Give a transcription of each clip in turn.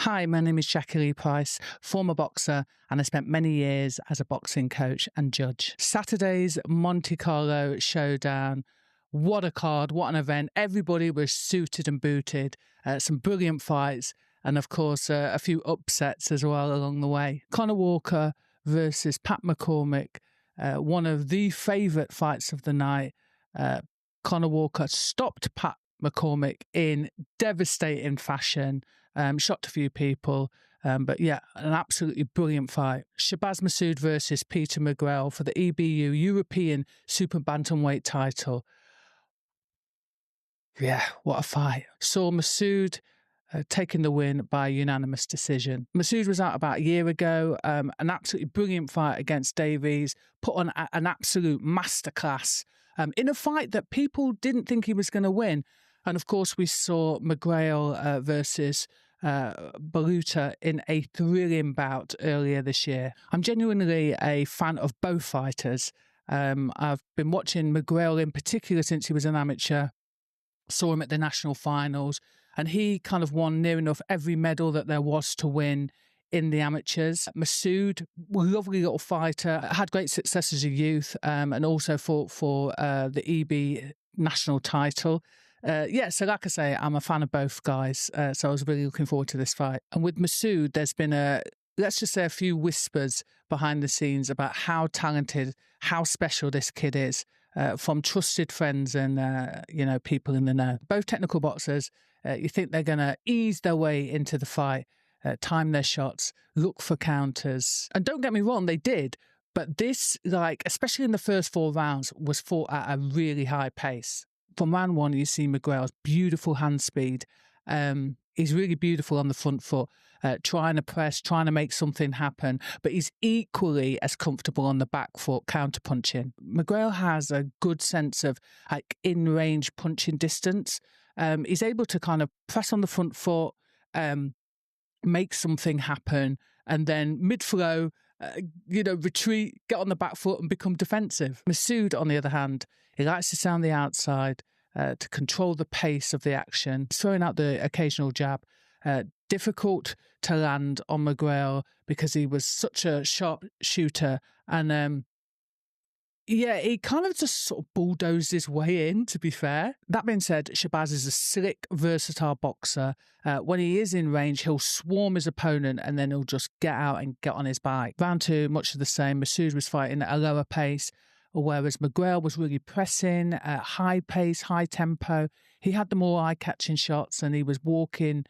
Hi, my name is Jacqui-Lee Pryce, former boxer, and I spent many years as a boxing coach and judge. Saturday's Monte Carlo showdown. What a card, what an event. Everybody was suited and booted. Some brilliant fights, and of course, a few upsets as well along the way. Conor Walker versus Pat McCormick, one of the favourite fights of the night. Conor Walker stopped Pat McCormick in devastating fashion, shocked a few people, but yeah, an absolutely brilliant fight. Shabaz Masoud versus Peter McGrail for the EBU European Super Bantamweight title. Yeah, what a fight. Saw Masoud taking the win by unanimous decision. Masoud was out about a year ago, an absolutely brilliant fight against Davies, put on an absolute masterclass in a fight that people didn't think he was going to win. And of course, we saw McGrail versus Baluta in a thrilling bout earlier this year. I'm genuinely a fan of both fighters. I've been watching McGrail in particular since he was an amateur. Saw him at the national finals, and he kind of won near enough every medal that there was to win in the amateurs. Masoud, lovely little fighter, had great success as a youth, and also fought for the EB national title. So like I say, I'm a fan of both guys, so I was really looking forward to this fight. And with Masoud, there's been let's just say a few whispers behind the scenes about how talented, how special this kid is, from trusted friends and, people in the know. Both technical boxers, you think they're going to ease their way into the fight, time their shots, look for counters. And don't get me wrong, they did. But this, especially in the first 4 rounds, was fought at a really high pace. From round 1, you see McGrail's beautiful hand speed. He's really beautiful on the front foot, trying to press, trying to make something happen, but he's equally as comfortable on the back foot, counter-punching. McGrail has a good sense of in-range punching distance. He's able to kind of press on the front foot, make something happen, and then mid-flow, retreat, get on the back foot and become defensive. Masoud, on the other hand, he likes to sound the outside, to control the pace of the action, throwing out the occasional jab. Difficult to land on McGrail because he was such a sharp shooter. And he kind of just sort of bulldozed his way in, to be fair. That being said, Shabaz is a slick, versatile boxer. When he is in range, he'll swarm his opponent and then he'll just get out and get on his bike. Round 2, much of the same. Masoud was fighting at a lower pace, whereas McGrail was really pressing at high pace, high tempo. He had the more eye-catching shots and he was walking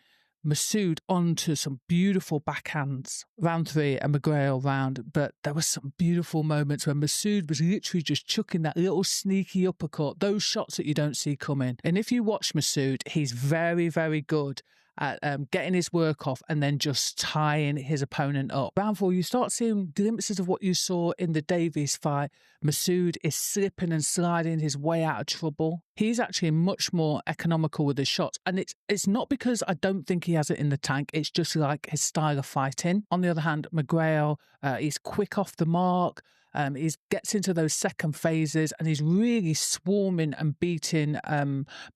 Masoud onto some beautiful backhands. Round 3, a McGrail round, but there were some beautiful moments where Masoud was literally just chucking that little sneaky uppercut, those shots that you don't see coming. And if you watch Masoud, he's very, very good at getting his work off and then just tying his opponent up. Round 4, you start seeing glimpses of what you saw in the Davies fight. Masoud is slipping and sliding his way out of trouble. He's actually much more economical with his shots. And it's not because I don't think he has it in the tank. It's just like his style of fighting. On the other hand, McGrail, he's quick off the mark. He gets into those second phases and he's really swarming and beating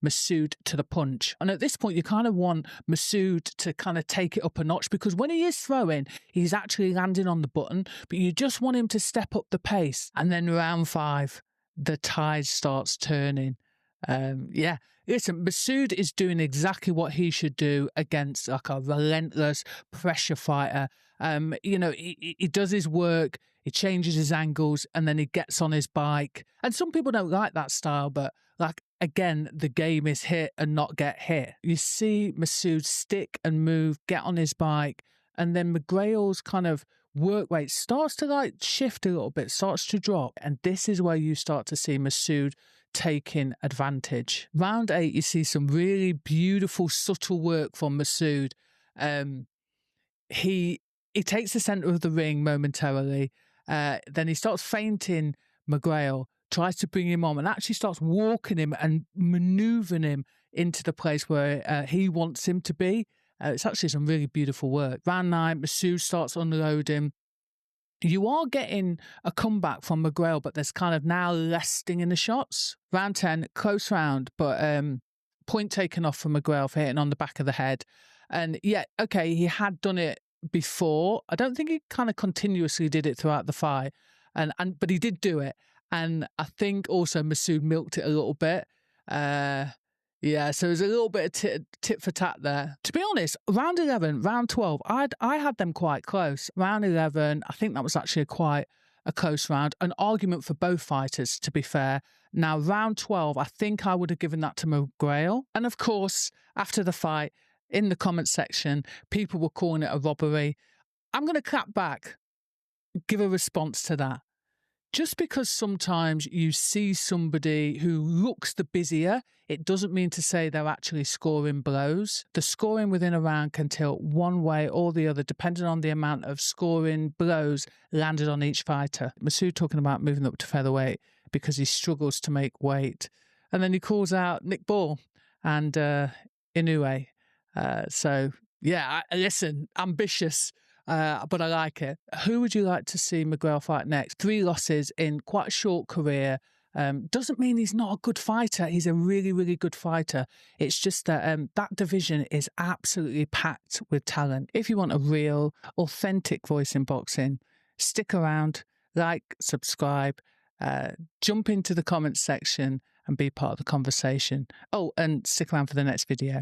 Masoud to the punch. And at this point, you kind of want Masoud to kind of take it up a notch because when he is throwing, he's actually landing on the button, but you just want him to step up the pace. And then round 5, the tide starts turning. Listen, Masoud is doing exactly what he should do against a relentless pressure fighter. He does his work, he changes his angles, and then he gets on his bike. And some people don't like that style, but again, the game is hit and not get hit. You see Masoud stick and move, get on his bike, and then McGrail's kind of work rate starts to shift a little bit, starts to drop. And this is where you start to see Masoud taking advantage. Round 8, you see some really beautiful, subtle work from Masoud. He takes the centre of the ring momentarily. Then he starts feinting McGrail, tries to bring him on and actually starts walking him and manoeuvring him into the place where he wants him to be. It's actually some really beautiful work. Round 9, Masoud starts unloading. You are getting a comeback from McGrail, but there's kind of now less sting in the shots. Round 10, close round, but point taken off from McGrail for hitting on the back of the head. And yeah, okay, he had done it before. I don't think he kind of continuously did it throughout the fight, but he did do it. And I think also Masoud milked it a little bit. Yeah, so there's a little bit of tit for tat there. To be honest, round 11, round 12, I had them quite close. Round 11, I think that was actually quite a close round. An argument for both fighters, to be fair. Now, round 12, I think I would have given that to McGrail. And of course, after the fight, in the comments section, people were calling it a robbery. I'm going to clap back, give a response to that. Just because sometimes you see somebody who looks the busier, it doesn't mean to say they're actually scoring blows. The scoring within a round can tilt one way or the other, depending on the amount of scoring blows landed on each fighter. Masoud talking about moving up to featherweight because he struggles to make weight. And then he calls out Nick Ball and Inoue. So, yeah, listen, ambitious. But I like it. Who would you like to see McGrail fight next? 3 losses in quite a short career. Doesn't mean he's not a good fighter. He's a really, really good fighter. It's just that that division is absolutely packed with talent. If you want a real, authentic voice in boxing, stick around, like, subscribe, jump into the comments section and be part of the conversation. Oh, and stick around for the next video.